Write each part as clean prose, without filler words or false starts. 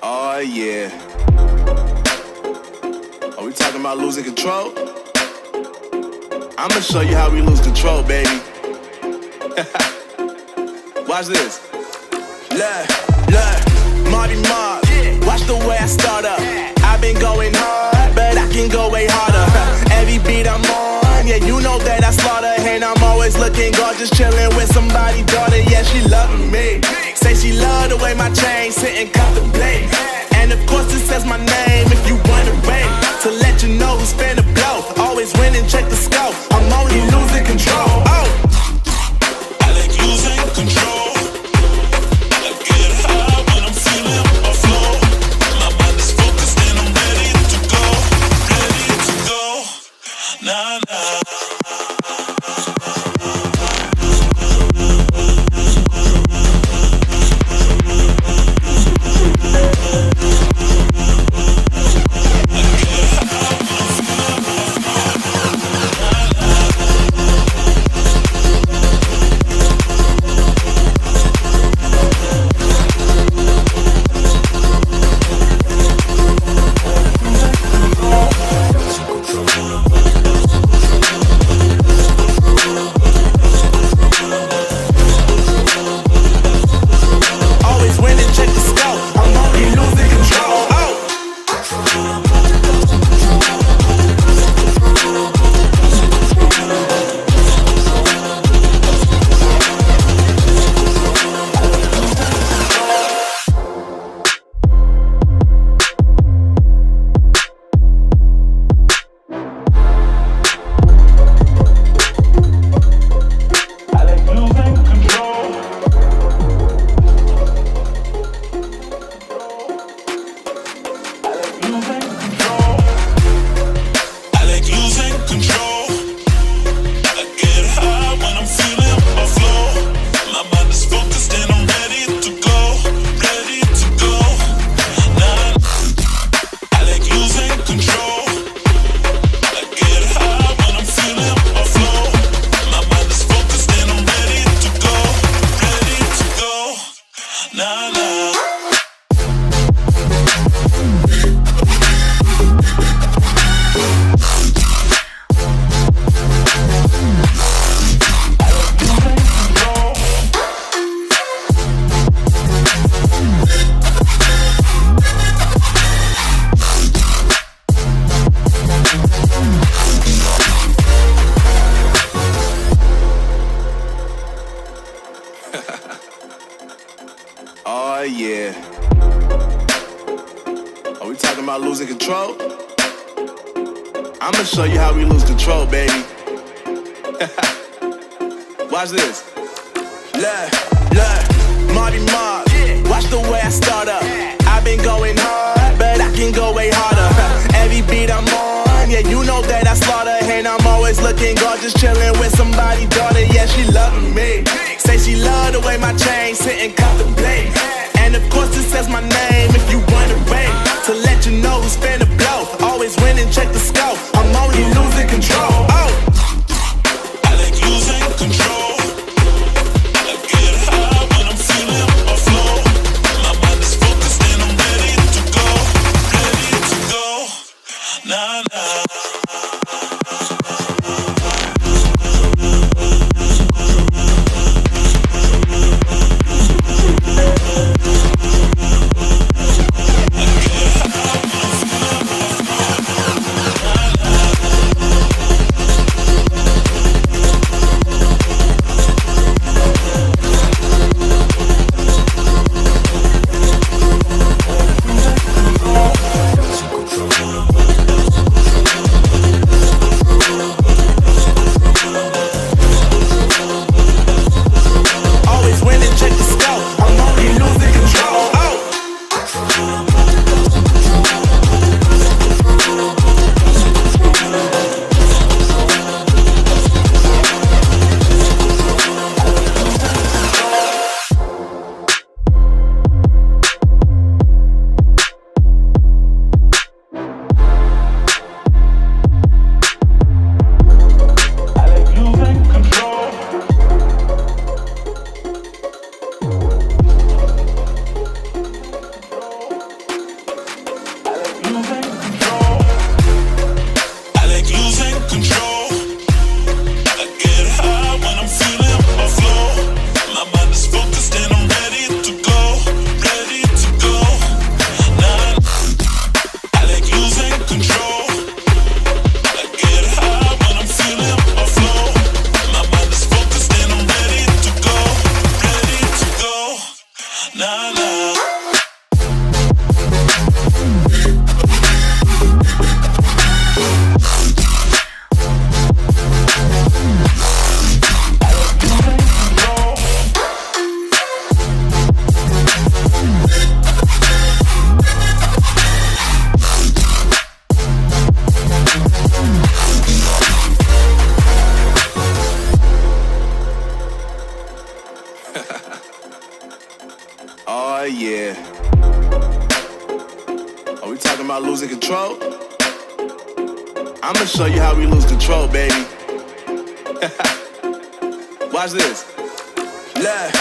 Oh yeah. Are we talking about losing control? I'ma show you how we lose control, baby. Watch this. Look, Marty Mark. Watch the way I start up. I've been going hard, but I can go way harder. Every beat I'm on, yeah, you know that I slaughter. And I'm always looking gorgeous, chilling with somebody's daughter. Yeah, she loving me. Say she love the way my chain sit and contemplate. And of course it says my name if you wanna rate. To let you know who's finna blow. Always win and check the scope. I'm only losing control. Oh, I like losing control. I get high when I'm feeling my flow. My mind is focused and I'm ready to go. Ready to go. Nah, nah. Oh yeah. Are we talking about losing control? I'ma show you how we lose control, baby. Watch this. Look, Marty Mark. Watch the way I start up. I've been going hard, but I can go way harder. Every beat I'm on, yeah, you know that I slaughter. And I'm always looking gorgeous, chilling with somebody's daughter. Yeah, she loving me. Say she love the way my chain sit and contemplate. And of course it says my name if you wanna rate. To let you know who's finna blow. Always win and check the scope. I'm only losing control. Oh, I like losing control. I get high when I'm feeling my flow. My mind is focused and I'm ready to go. Ready to go. Nah, nah. I get high when I'm feeling my flow. Nah, nah. yeah. Are we talking about losing control? I'ma show you how we lose control, baby. Watch this. Look,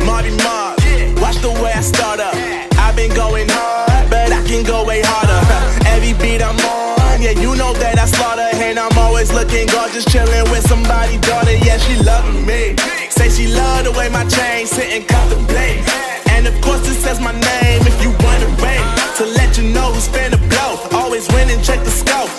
Marty Mark. Watch the way I start up. I've been going hard, but I can go way harder. Every beat I'm on, yeah, you know that I slaughter. And I'm always looking gorgeous, chilling with somebody, daughter. Yeah, she loving me. Say she love the way my chain sit and contemplate. And of course it says my name if you wanna rate. To let you know who's finna blow. Always winning, check the scope.